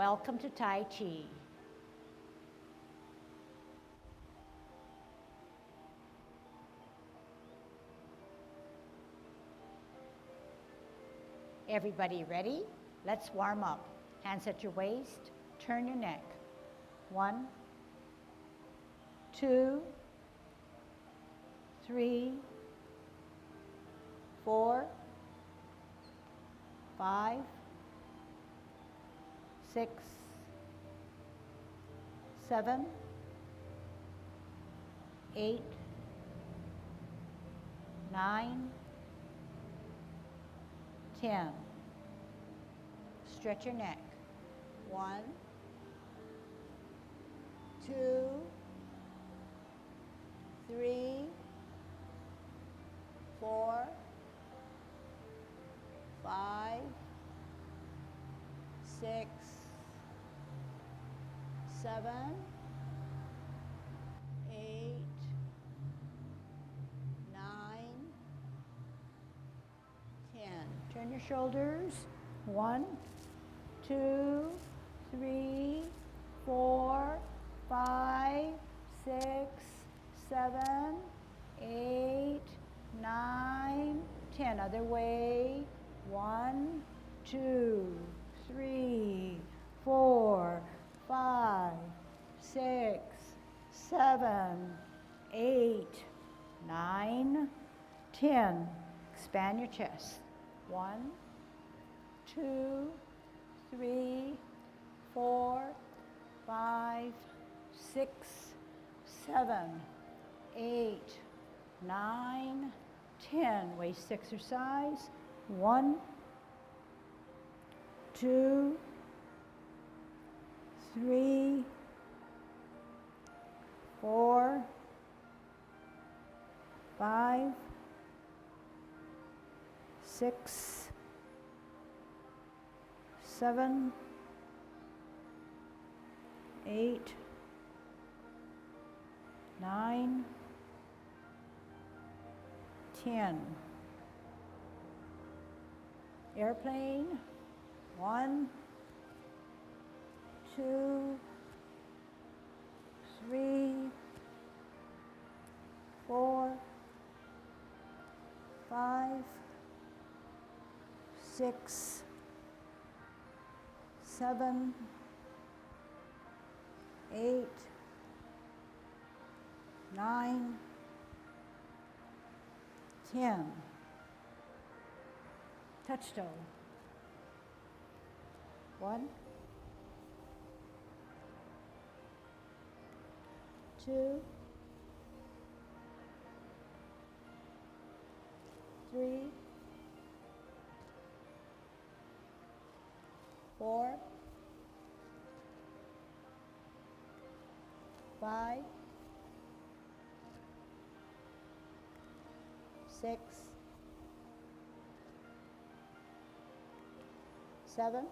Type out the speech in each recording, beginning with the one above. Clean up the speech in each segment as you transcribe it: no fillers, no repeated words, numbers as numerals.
Welcome to Tai Chi. Everybody ready? Let's warm up. Hands at your waist, turn your neck. 1, 2, 3, 4, 5, 6, 7, 8, 9, 10. Stretch your neck. 1, 2, 3, 4, 5, 6, 7, 8, 9, 10. Turn your shoulders. 1, 2, 3, 4, 5, 6, 7, 8, 9, 10. Other way. 1, 2, 3, 4, 5, 6, 7, 8, 9, 10. Expand your chest. 1, 2, 3, 4, 5, 6, 7, 8, 9, 10. Waist exercise. 1, 2, 3, 4, 5, 6, 7, 8, 9, 10. Airplane. 1, 2, 3, 4, 5, 6, 7, 8, 9, 10. Touchstone. 1, 2, 3, 4, 5, 6, 7,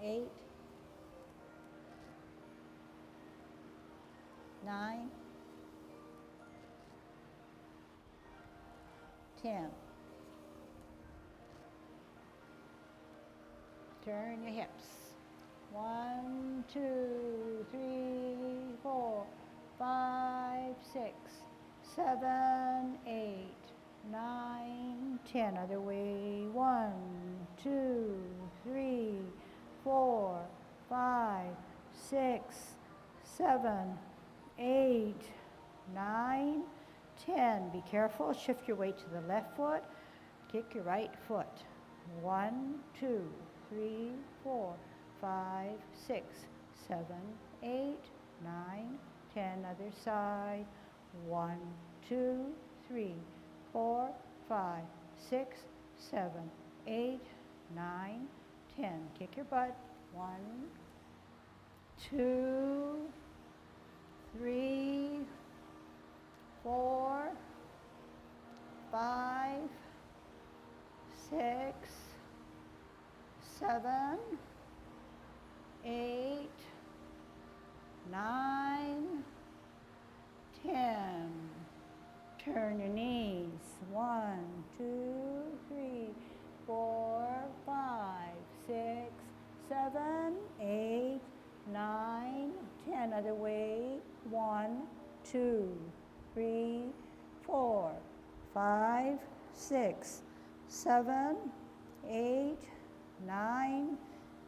8, 9, 10. Turn your hips. 1, 2, 3, 4, 5, 6, 7, 8, 9, 10. Other way. 1, 2, 3, 4, 5, 6, 7, 8, 9, 10. Be careful. Shift your weight to the left foot. Kick your right foot. 1, 2, 3, 4, 5, 6, 7, 8, 9, 10. Other side. 1, 2, 3, 4, 5, 6, 7, 8, 9, 10. Kick your butt. 1, 2, 3, 4, 5, 6, 7, 8, 9, 10. Turn your knees. 1, 2, 3, 4, Another way. 1, 2, 3, 4, 5, 6, 7, 8, 9,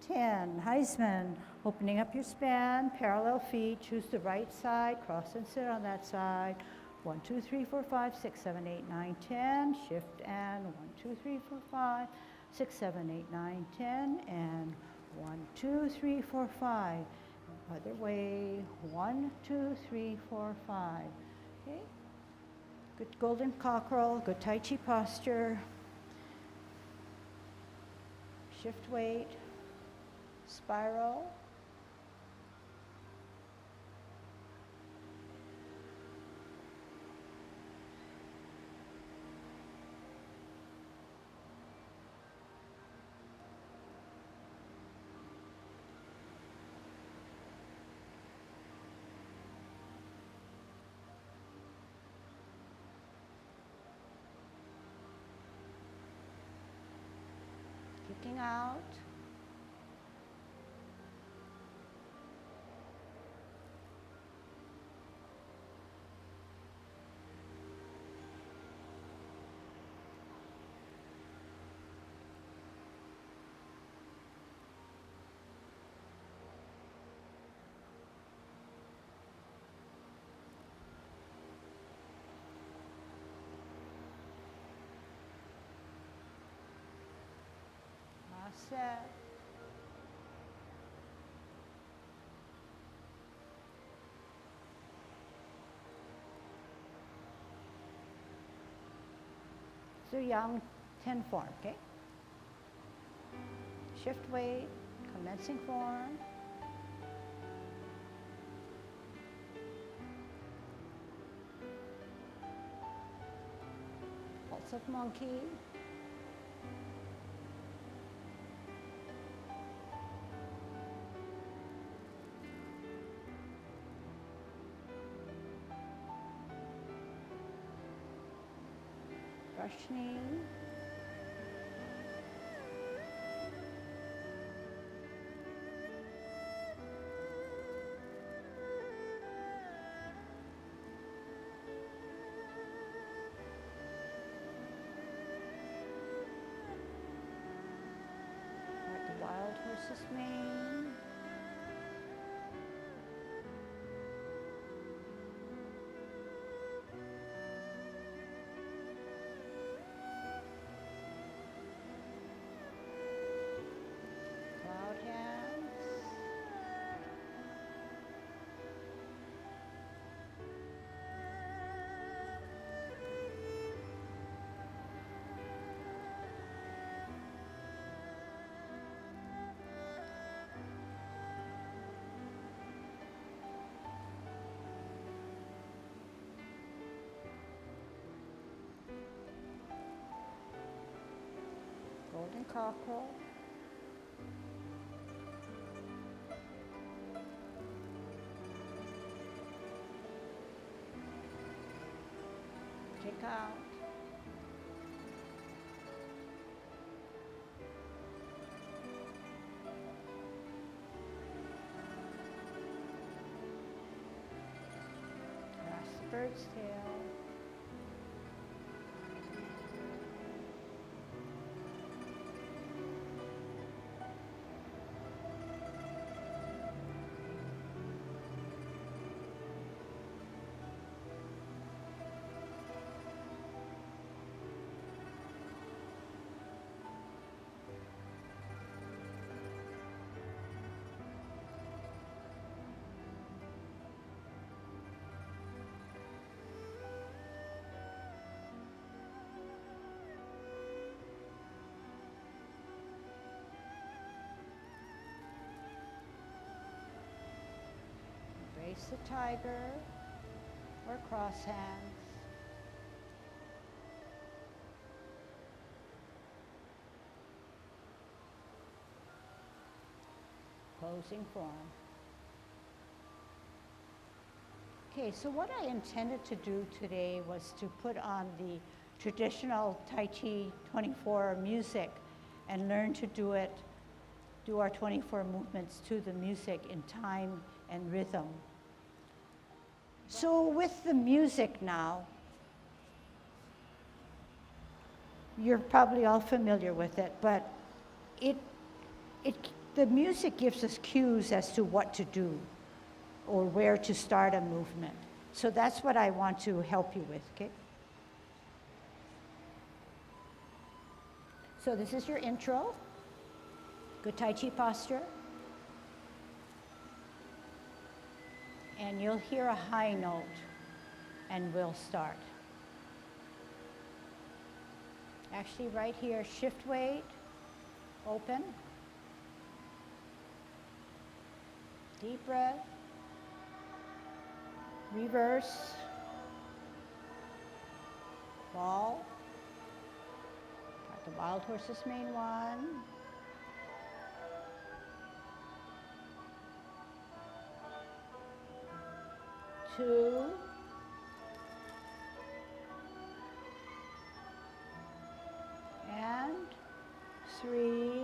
10. Heisman. Opening up your span, parallel feet, choose the right side, cross and sit on that side. 1, 2, 3, 4, 5, 6, 7, 8, 9, 10. Shift and 1, 2, 3, 4, 5, 6, 7, 8, 9, 10. And 1, 2, 3, 4, 5. Other way. 1, 2, 3, 4, 5. Okay. Good golden cockerel, good Tai Chi posture. Shift weight. Spiral. Kicking out. Set. So Yang 10 form, okay? Shift weight, commencing form. Pulse of monkey. Brush knee. Like the wild horse's mane. Golden cockerel. Kick out. Grasp the bird's tail. Embrace the tiger or cross hands. Closing form. Okay, so what I intended to do today was to put on the traditional Tai Chi 24 music and learn to do our 24 movements to the music in time and rhythm. So with the music now, you're probably all familiar with it, but it, the music gives us cues as to what to do or where to start a movement. So that's what I want to help you with, okay? So this is your intro. Good Tai Chi posture. And you'll hear a high note, and we'll start. Actually, right here, shift weight, open. Deep breath. Reverse. Ball. Got the wild horses main one. Two. And three.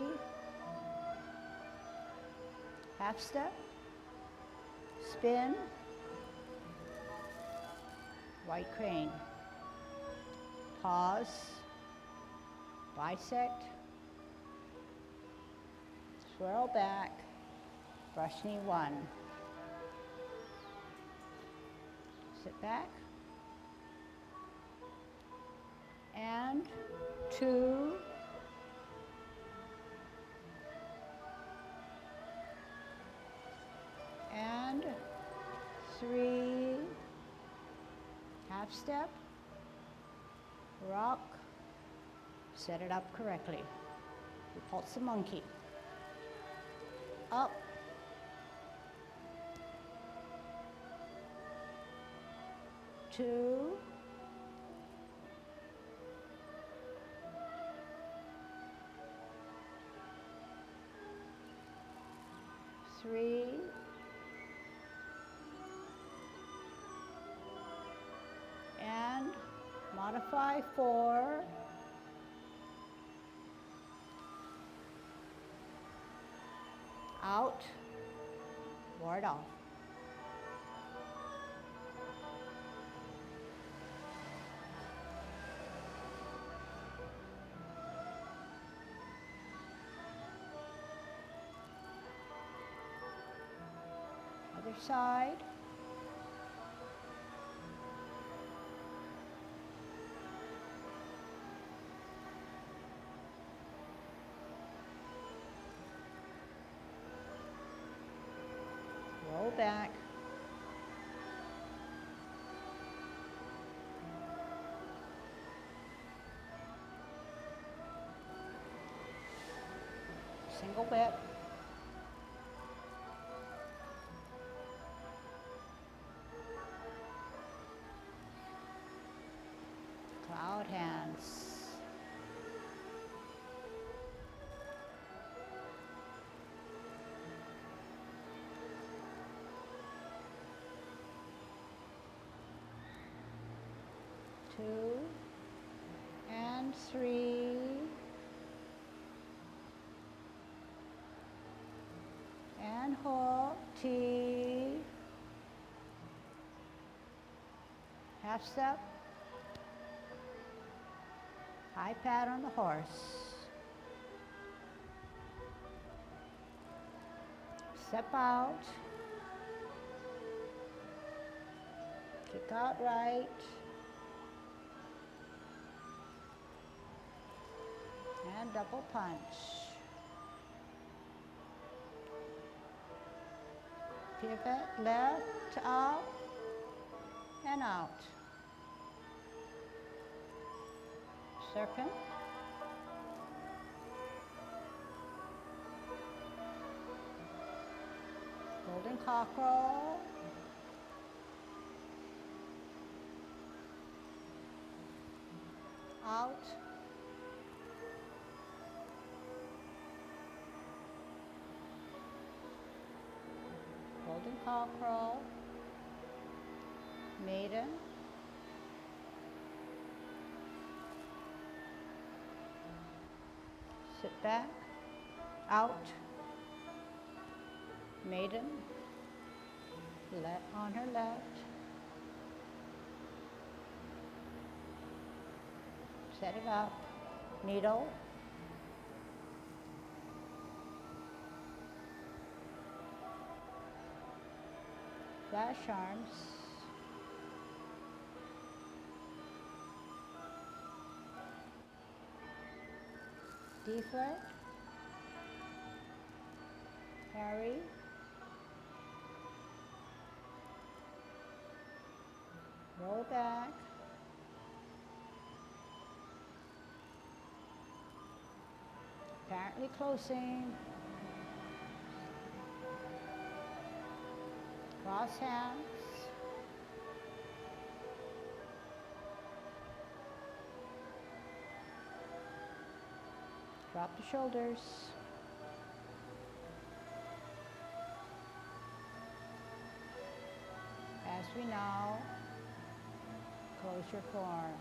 Half step. Spin. White crane. Pause. Bisect. Swirl back. Brush knee one. Sit back. And two. And three. Half step. Rock. Set it up correctly. Repulse the monkey. Up. Two. Three. And modify four. Out. Ward off. Other side. Roll back. Single whip. Cloud hands. Two and three and hold T, half step, high pad on the horse, step out, kick out right, and double punch. Pivot left, out, and out. Serpent. Golden cockerel. Out. Golden cockerel, maiden, sit back, out, maiden, on her left, Set it up. Needle. Flash arms. D-flat. Carry. Roll back. Apparently closing. Cross hands. Drop the shoulders. As we now close your forearm.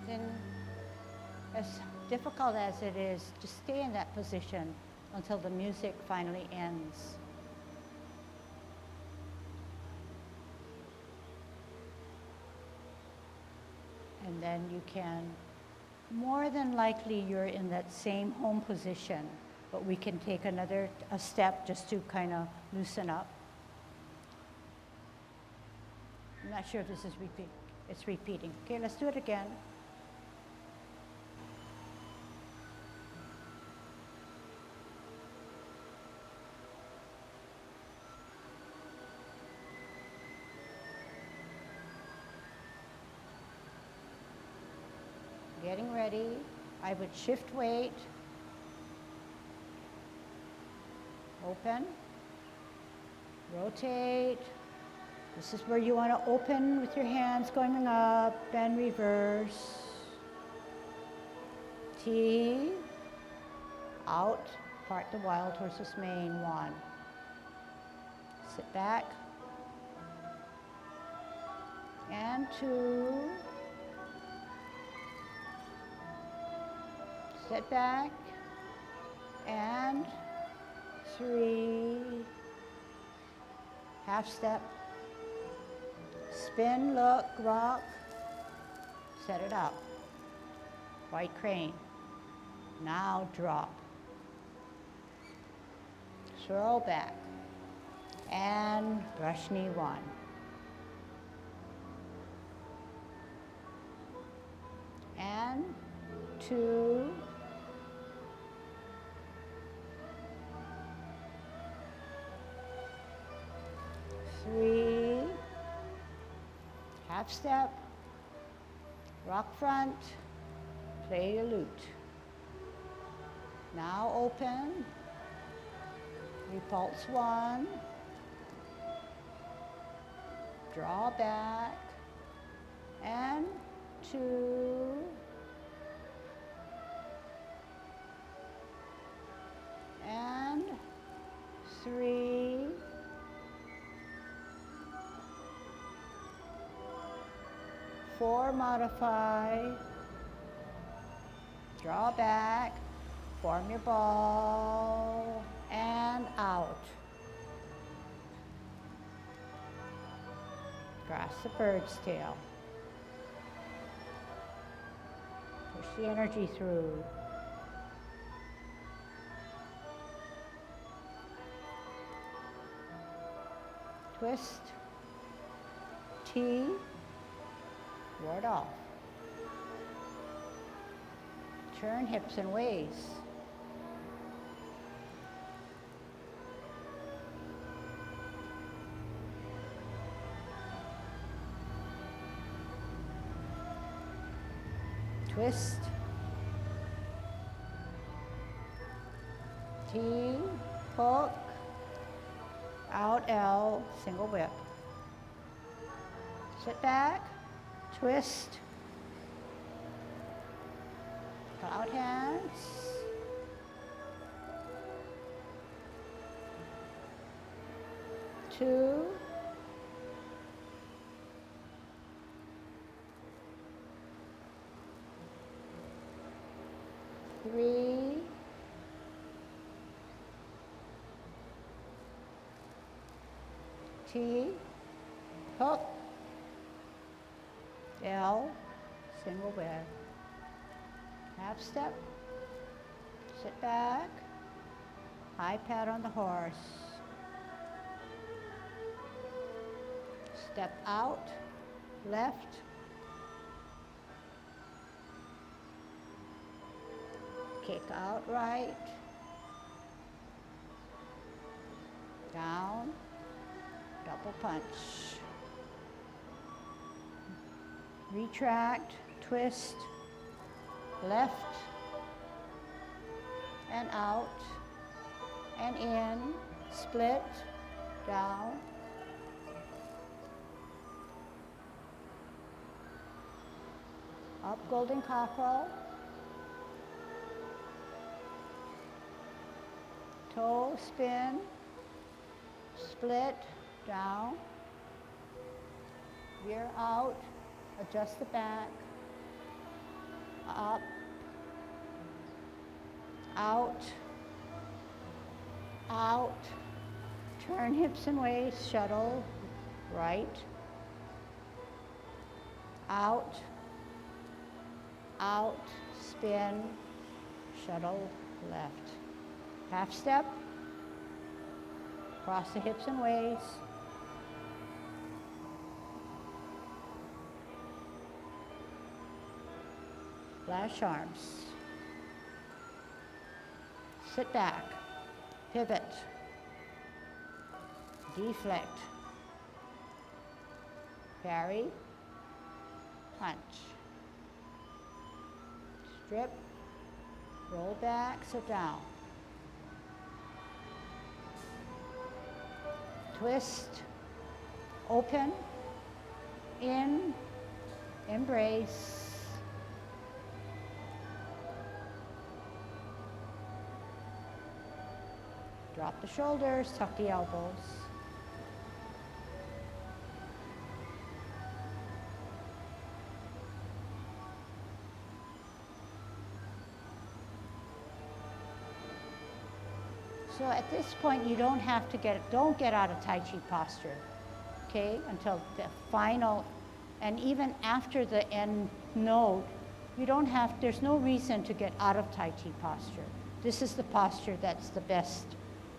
Then, as difficult as it is, just stay in that position until the music finally ends. And then you can, more than likely you're in that same home position, but we can take a step just to kind of loosen up. I'm not sure if this is it's repeating. Okay, let's do it again. Getting ready, I would shift weight, open, rotate. This is where you want to open with your hands going up and reverse. T, out, part the wild horse's mane, 1. Sit back, and 2. Sit back, and 3. Half step. Spin, look, rock. Set it up. White crane. Now drop. Swirl back. And brush knee 1. And 2. 3, half step, rock front, play your lute. Now open, repulse 1, draw back, and 2, and 3, 4, modify, draw back, form your ball, and out. Grasp the bird's tail. Push the energy through. Twist, T, ward off. Turn hips and waist. Twist, T, hook, out L, single whip. Sit back, twist, out hands, two, three, T, hook, L, single bend. Half step, sit back, high pat on the horse. Step out, left, kick out right, down, double punch. Retract, twist, left, and out, and in, split, down, up golden cockerel, toe spin, split, down, veer out, adjust the back, up, out, out, turn hips and waist, shuttle, right, out, out, spin, shuttle, left. Half step, cross the hips and waist, flash arms, sit back, pivot, deflect, parry, punch, strip, roll back, sit down, twist, open, in, embrace, drop the shoulders, tuck the elbows. So at this point, you don't have to don't get out of Tai Chi posture, okay, until the final, and even after the end note, you don't have, there's no reason to get out of Tai Chi posture. This is the posture that's the best,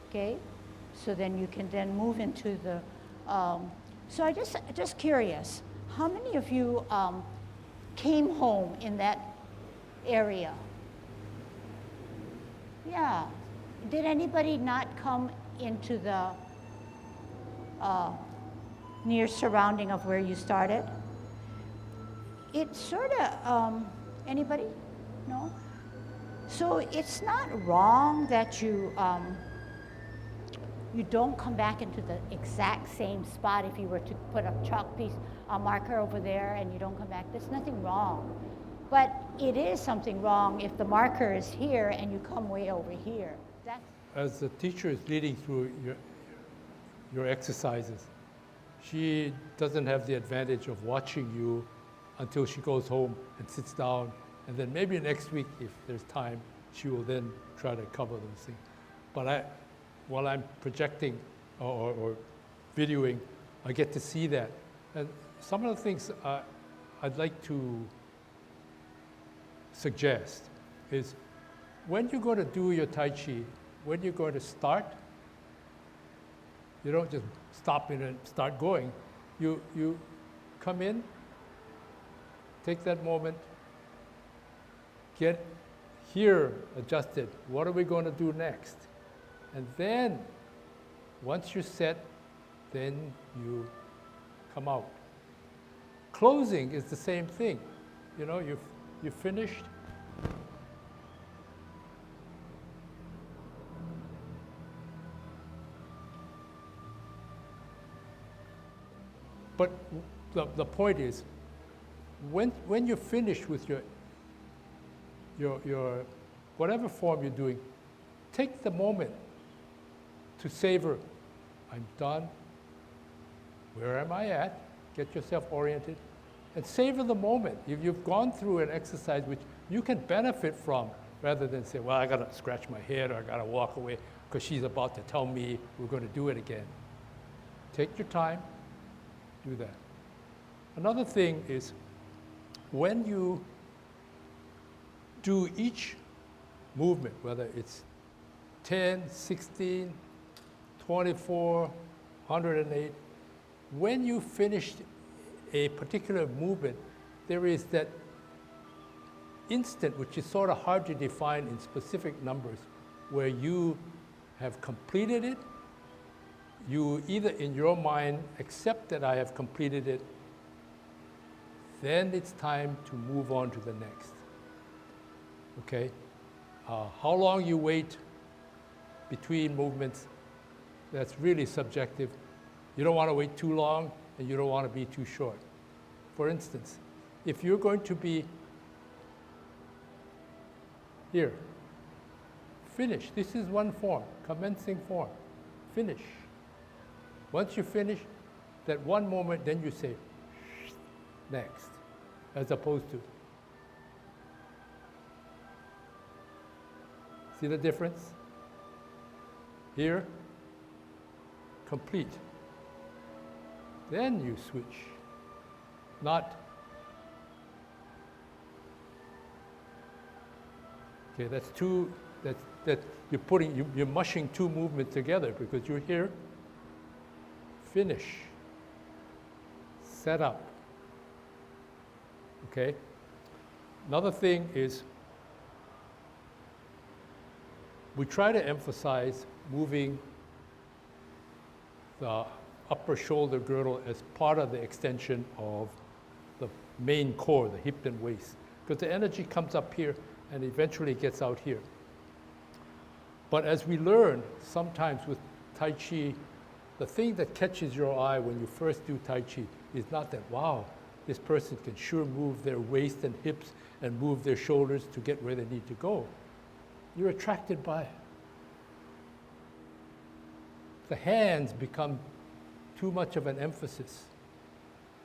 okay? So then you can then move into the, so I just curious, how many of you came home in that area? Yeah. Did anybody not come into the near surrounding of where you started? It's sort of, anybody? No? So it's not wrong that you don't come back into the exact same spot if you were to put a chalk piece, a marker over there and you don't come back. There's nothing wrong. But it is something wrong if the marker is here and you come way over here. As the teacher is leading through your exercises, she doesn't have the advantage of watching you until she goes home and sits down, and then maybe next week, if there's time, she will then try to cover those things. But while I'm projecting or videoing, I get to see that. And some of the things I'd like to suggest is when you go to do your Tai Chi, when you're going to start, you don't just stop in and start going. You come in, take that moment, get here adjusted. What are we going to do next? And then, once you're set, then you come out. Closing is the same thing. You know, you've finished. But the point is, when you're finished with your whatever form you're doing, take the moment to savor. I'm done. Where am I at? Get yourself oriented and savor the moment. You've gone through an exercise which you can benefit from, rather than say, well, I got to scratch my head or I got to walk away because she's about to tell me we're going to do it again. Take your time, do that. Another thing is when you do each movement, whether it's 10, 16, 24, 108, when you finish a particular movement, there is that instant, which is sort of hard to define in specific numbers, where you have completed it. You either in your mind accept that I have completed it, then it's time to move on to the next. Okay? How long you wait between movements, that's really subjective. You don't want to wait too long, and you don't want to be too short. For instance, if you're going to be here, finish. This is one form, commencing form. Finish. Once you finish that one moment, then you say, next, as opposed to. See the difference? Here, complete. Then you switch. Not, okay, that's two, that you're mushing two movements together because you're here, finish, set up. Okay? Another thing is we try to emphasize moving the upper shoulder girdle as part of the extension of the main core, the hip and waist, because the energy comes up here and eventually gets out here. But as we learn, sometimes with Tai Chi, the thing that catches your eye when you first do Tai Chi is not that, wow, this person can sure move their waist and hips and move their shoulders to get where they need to go. You're attracted by it. The hands become too much of an emphasis.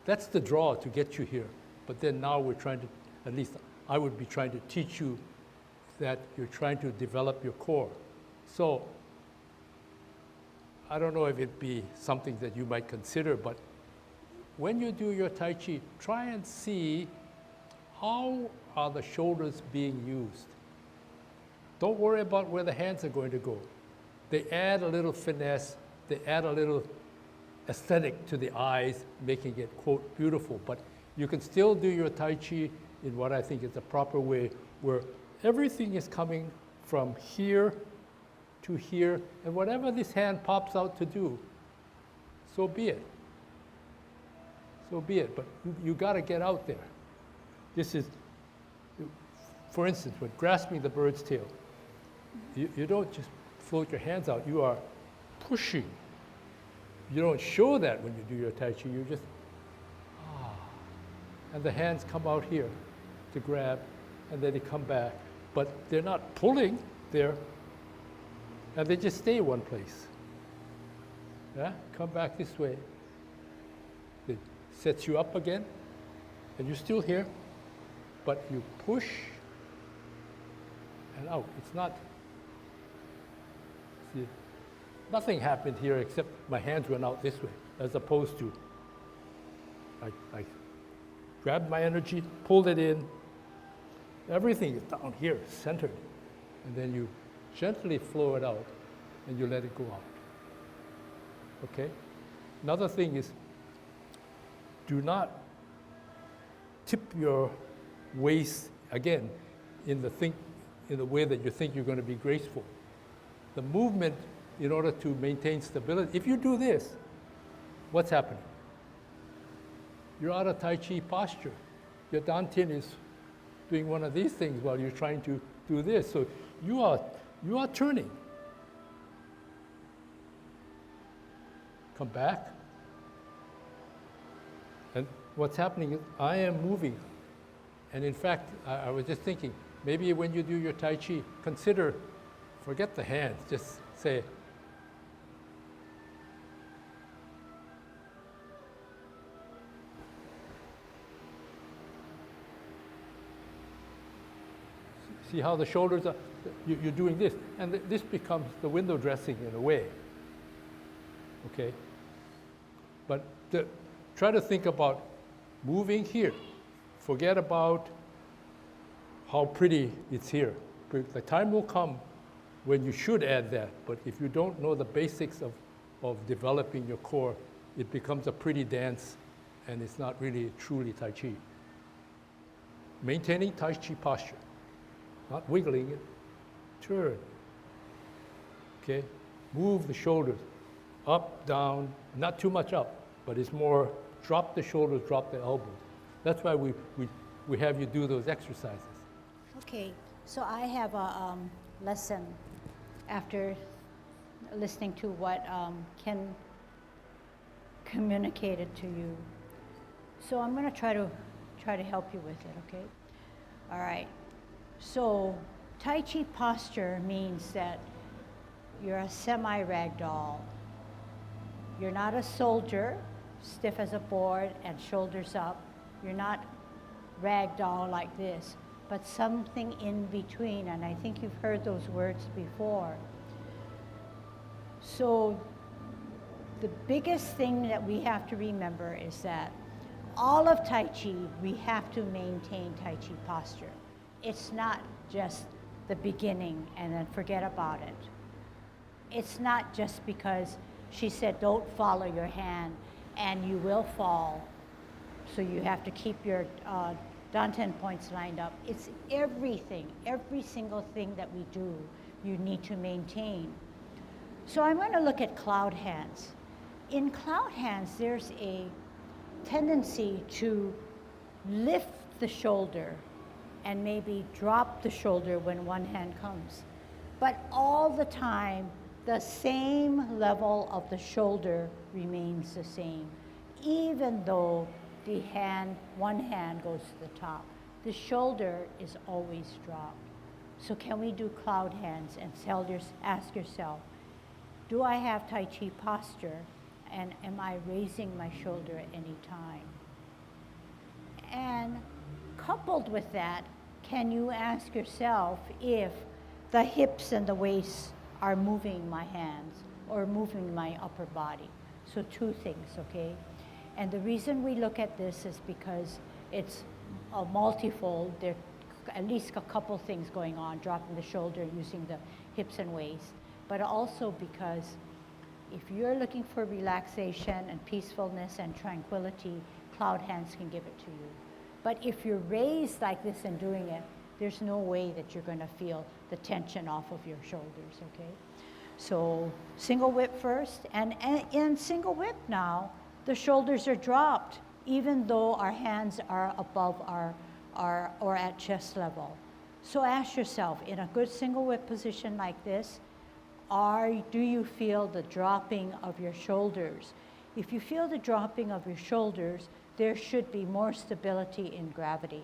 That's the draw to get you here. But then now we're trying to, at least I would be trying to teach you that you're trying to develop your core. So I don't know if it'd be something that you might consider, but when you do your Tai Chi, try and see how are the shoulders being used. Don't worry about where the hands are going to go. They add a little finesse, they add a little aesthetic to the eyes, making it, quote, beautiful. But you can still do your Tai Chi in what I think is the proper way, where everything is coming from here to here, and whatever this hand pops out to do, so be it. So be it, but you got to get out there. This is, for instance, when grasping the bird's tail, you don't just float your hands out, you are pushing. You don't show that when you do your Tai Chi, you just, and the hands come out here to grab, and then they come back. But they're not pulling, and they just stay one place. Yeah, come back this way. It sets you up again, and you're still here, but you push and out. It's not, see, nothing happened here except my hands went out this way, as opposed to I grabbed my energy, pulled it in, everything is down here, centered, and then you gently flow it out, and you let it go out. Okay? Another thing is, do not tip your waist, again, in the way that you think you're going to be graceful. The movement, in order to maintain stability, if you do this, what's happening? You're out of Tai Chi posture. Your Dantian is doing one of these things while you're trying to do this. So you are turning. Come back. And what's happening is I am moving. And in fact, I was just thinking, maybe when you do your Tai Chi, consider, forget the hands, just say, see how the shoulders are, you're doing this, and this becomes the window dressing in a way, okay? But try to think about moving here. Forget about how pretty it's here. The time will come when you should add that, but if you don't know the basics of developing your core, it becomes a pretty dance, and it's not really truly Tai Chi. Maintaining Tai Chi posture, not wiggling it, turn, okay? Move the shoulders, up, down, not too much up, but it's more drop the shoulders, drop the elbows. That's why we have you do those exercises. Okay, so I have a lesson after listening to what Ken communicated to you. So I'm going to try to help you with it, okay? All right. So Tai Chi posture means that you're a semi-ragdoll. You're not a soldier, stiff as a board and shoulders up. You're not ragdoll like this, but something in between, and I think you've heard those words before. So the biggest thing that we have to remember is that all of Tai Chi, we have to maintain Tai Chi posture. It's not just the beginning and then forget about it. It's not just because she said don't follow your hand and you will fall, so you have to keep your danten points lined up. It's everything, every single thing that we do, you need to maintain. So I'm going to look at cloud hands. In cloud hands, there's a tendency to lift the shoulder and maybe drop the shoulder when one hand comes. But all the time, the same level of the shoulder remains the same, even though the hand, one hand goes to the top. The shoulder is always dropped. So can we do cloud hands and ask yourself, do I have Tai Chi posture, and am I raising my shoulder at any time? And coupled with that, can you ask yourself if the hips and the waist are moving my hands or moving my upper body? So two things, okay? And the reason we look at this is because it's a multifold. There are at least a couple things going on, dropping the shoulder, using the hips and waist, but also because if you're looking for relaxation and peacefulness and tranquility, cloud hands can give it to you. But if you're raised like this and doing it, there's no way that you're going to feel the tension off of your shoulders, okay? So single whip first, and in single whip now, the shoulders are dropped, even though our hands are above or at chest level. So ask yourself, in a good single whip position like this, do you feel the dropping of your shoulders? If you feel the dropping of your shoulders, there should be more stability in gravity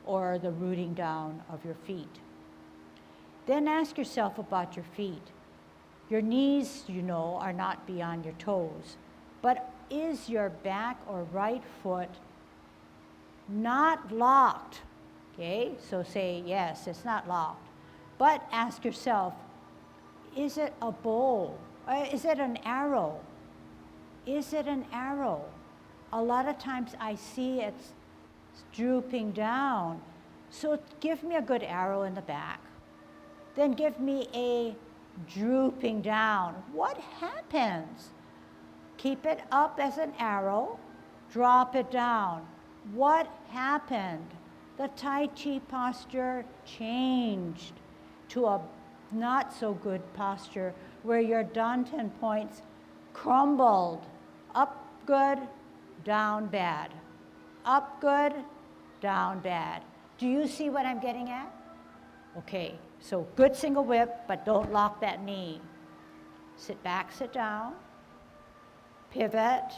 or the rooting down of your feet. Then ask yourself about your feet. Your knees, you know, are not beyond your toes, but is your back or right foot not locked? Okay, so say, yes, it's not locked. But ask yourself, is it a bow? Is it an arrow? Is it an arrow? A lot of times I see it's drooping down. So give me a good arrow in the back. Then give me a drooping down. What happens? Keep it up as an arrow, drop it down. What happened? The Tai Chi posture changed to a not so good posture where your danten points crumbled. Up good, down bad. Up good, down bad. Do you see what I'm getting at? Okay, so good single whip, but don't lock that knee. Sit back, sit down. Pivot.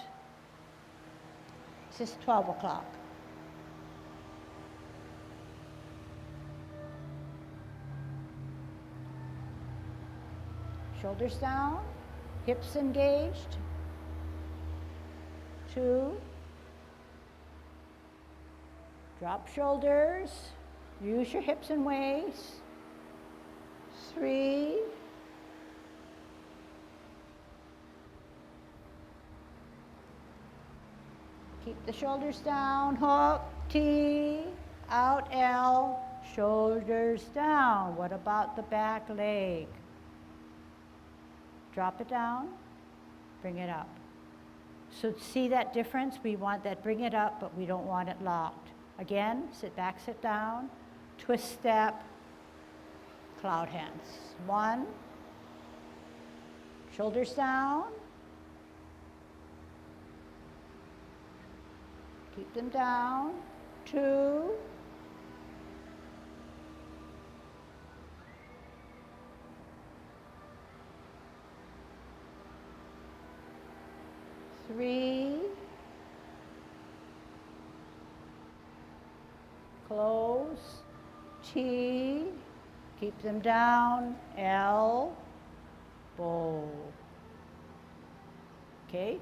This is 12 o'clock. Shoulders down, hips engaged. 2. Drop shoulders, use your hips and waist. 3. Keep the shoulders down, hook, T, out, L, shoulders down. What about the back leg? Drop it down, bring it up. So see that difference? We want that bring it up, but we don't want it locked. Again, sit back, sit down, twist step, cloud hands. 1, shoulders down. Keep them down. 2, 3, close, T, keep them down, L, bow. Okay,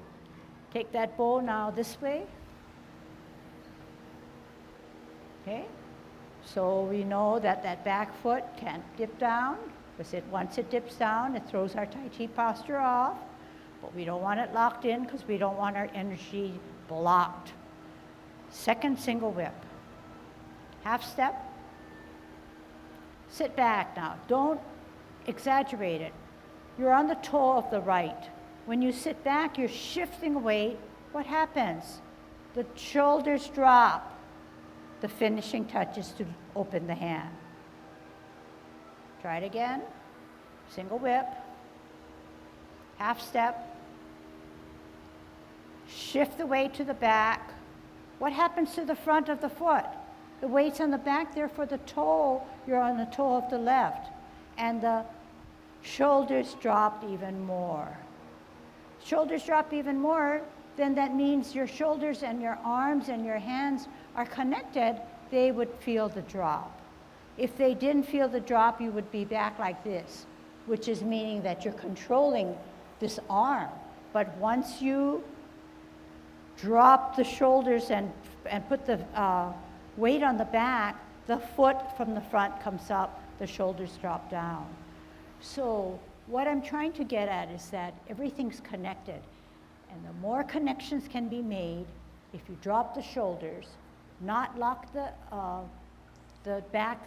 take that bow now this way. Okay, so we know that that back foot can't dip down, because once it dips down, it throws our Tai Chi posture off, but we don't want it locked in because we don't want our energy blocked. Second single whip. Half step. Sit back now. Don't exaggerate it. You're on the toe of the right. When you sit back, you're shifting weight. What happens? The shoulders drop. The finishing touch is to open the hand. Try it again. Single whip. Half step. Shift the weight to the back. What happens to the front of the foot? The weight's on the back, therefore the toe, you're on the toe of the left. And the shoulders drop even more. Shoulders drop even more, then that means your shoulders and your arms and your hands are connected, they would feel the drop. If they didn't feel the drop, you would be back like this, which is meaning that you're controlling this arm. But once you drop the shoulders and put the weight on the back, the foot from the front comes up, the shoulders drop down. So what I'm trying to get at is that everything's connected. And the more connections can be made, if you drop the shoulders, not lock the back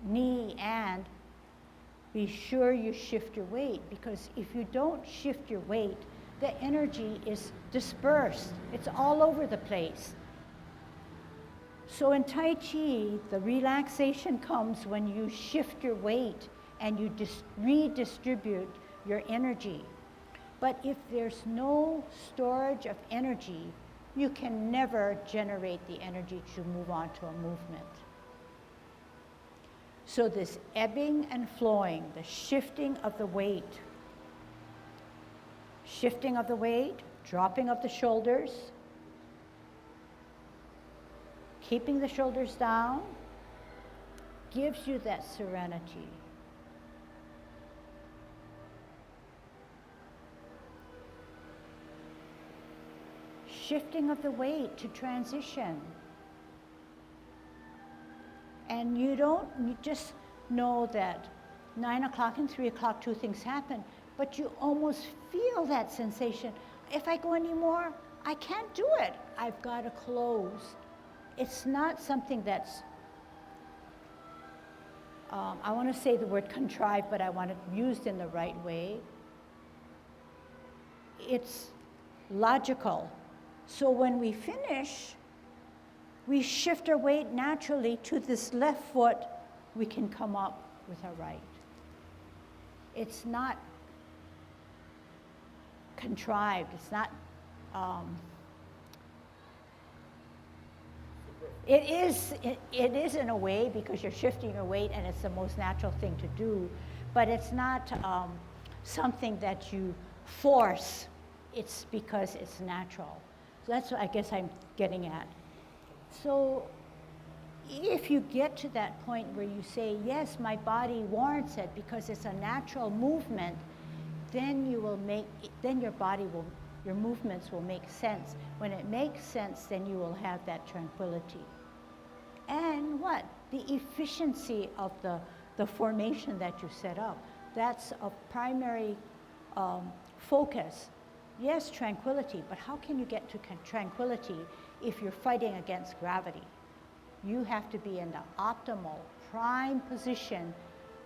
knee, and be sure you shift your weight, because if you don't shift your weight, the energy is dispersed. It's all over the place. So in Tai Chi, the relaxation comes when you shift your weight and you redistribute your energy. But if there's no storage of energy, you can never generate the energy to move on to a movement. So this ebbing and flowing, the shifting of the weight, dropping of the shoulders, keeping the shoulders down, gives you that serenity. Shifting of the weight to transition. And you just know that 9 o'clock and 3 o'clock, 2 things happen, but you almost feel that sensation. If I go anymore, I can't do it. I've got to close. It's not something that's, I want to say the word contrived, but I want it used in the right way. It's logical. So when we finish, we shift our weight naturally to this left foot, we can come up with our right. It's not contrived, it's not, it is in a way, because you're shifting your weight and it's the most natural thing to do, but it's not something that you force, it's because it's natural. So that's what I guess I'm getting at. So if you get to that point where you say, yes, my body warrants it because it's a natural movement, then your movements will make sense. When it makes sense, then you will have that tranquility. And what? The efficiency of the formation that you set up. That's a primary focus. Yes, tranquility, but how can you get to tranquility if you're fighting against gravity. You have to be in the optimal prime position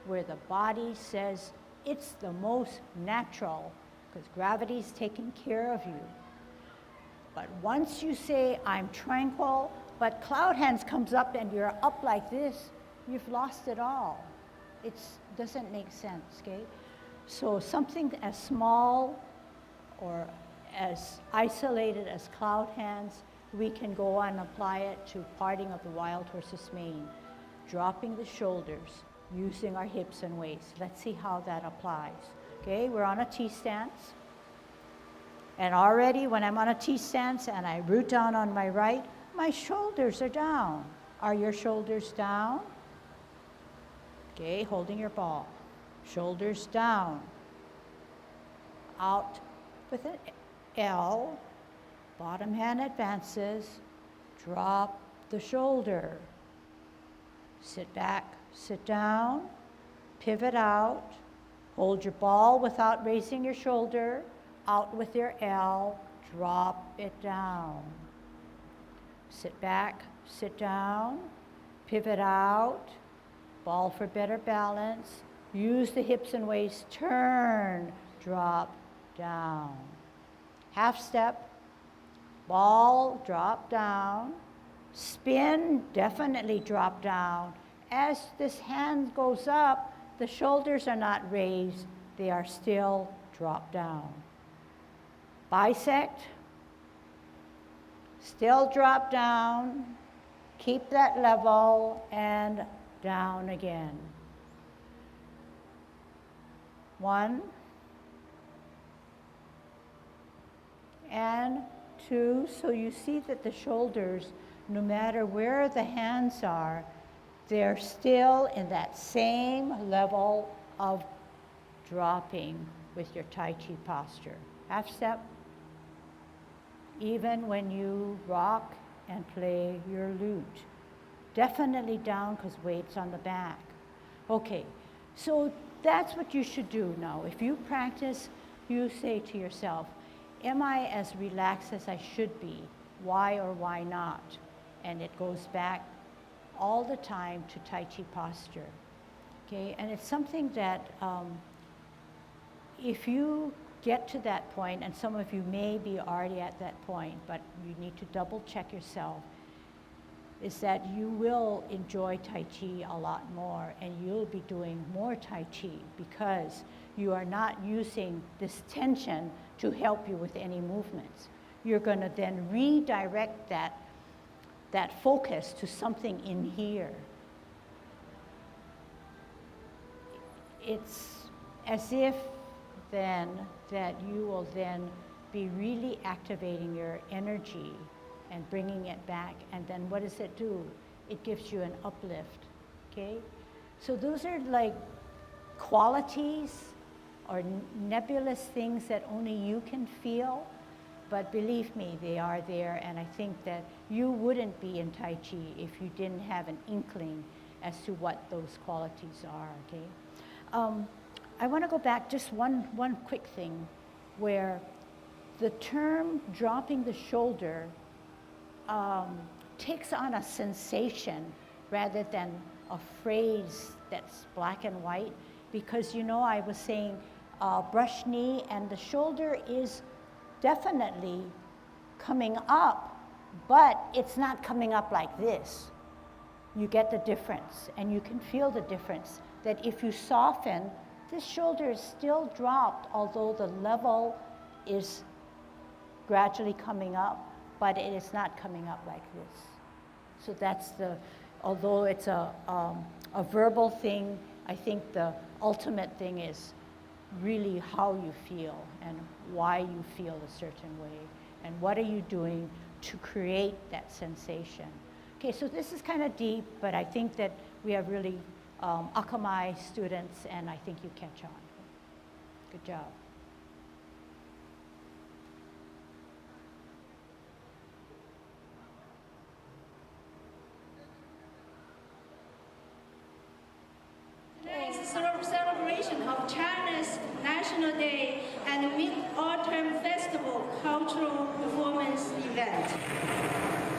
where the body says it's the most natural, because gravity's taking care of you. But once you say, I'm tranquil, but cloud hands comes up and you're up like this, you've lost it all. It doesn't make sense, okay? So something as small or as isolated as cloud hands, we can go and apply it to parting of the wild horse's mane, dropping the shoulders, using our hips and waists. Let's see how that applies. Okay, we're on a T stance. And already when I'm on a T stance and I root down on my right, my shoulders are down. Are your shoulders down? Okay, holding your ball. Shoulders down. Out with an L. Bottom hand advances. Drop the shoulder. Sit back, sit down. Pivot out. Hold your ball without raising your shoulder. Out with your L. Drop it down. Sit back, sit down. Pivot out. Ball for better balance. Use the hips and waists. Turn. Drop down. Half step. Ball, drop down. Spin, definitely drop down. As this hand goes up, the shoulders are not raised. They are still drop down. Bisect. Still drop down. Keep that level and down again. 1 and 2. So you see that the shoulders, no matter where the hands are, they're still in that same level of dropping with your Tai Chi posture. Half step. Even when you rock and play your lute. Definitely down because weight's on the back. Okay, so that's what you should do now. If you practice, you say to yourself, am I as relaxed as I should be? Why or why not? And it goes back all the time to Tai Chi posture. Okay, and it's something that if you get to that point, and some of you may be already at that point, but you need to double check yourself, is that you will enjoy Tai Chi a lot more and you'll be doing more Tai Chi because you are not using this tension to help you with any movements. You're going to then redirect that focus to something in here. It's as if then that you will then be really activating your energy and bringing it back. And then what does it do? It gives you an uplift, okay? So those are like qualities or nebulous things that only you can feel, but believe me, they are there, and I think that you wouldn't be in Tai Chi if you didn't have an inkling as to what those qualities are, okay? I want to go back just one quick thing where the term dropping the shoulder takes on a sensation rather than a phrase that's black and white, because you know I was saying brush knee, and the shoulder is definitely coming up, but it's not coming up like this. You get the difference, and you can feel the difference, that if you soften, this shoulder is still dropped, although the level is gradually coming up, but it is not coming up like this. So that's although it's a verbal thing, I think the ultimate thing is really how you feel and why you feel a certain way, and what are you doing to create that sensation. Okay, so this is kind of deep, but I think that we have really Akamai students, and I think you catch on. Good job. Nice. celebration of China's National Day and Mid-Autumn Festival cultural performance event.